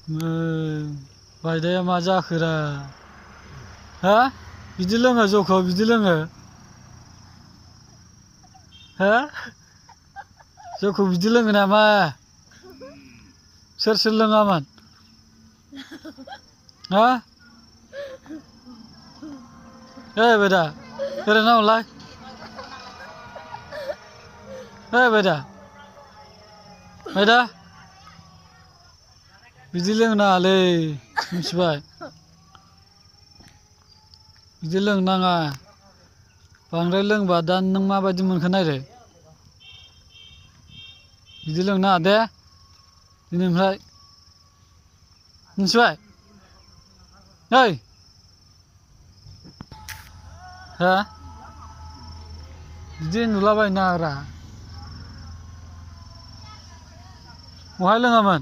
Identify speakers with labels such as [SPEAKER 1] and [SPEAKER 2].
[SPEAKER 1] बायदाया मा जाखोरा हा बिदि लोङो जौखौ बिदि लोङो हा जौखौ बिदि लोङो नामा सोर सोर लोङामोन हा बेदा ओरैनो हरलाय बायदा बिदि लोंनाङालै मिथिबाय बिदि लोंनाङा बांद्राय लोंबा दा नों माबायदि मोनखो नायदो बिदि लोंनाङा दे दिनैनिफ्राय मिथिबाय नै हा बिदि नुलाबायनो नाङारा बहाय लोङामोन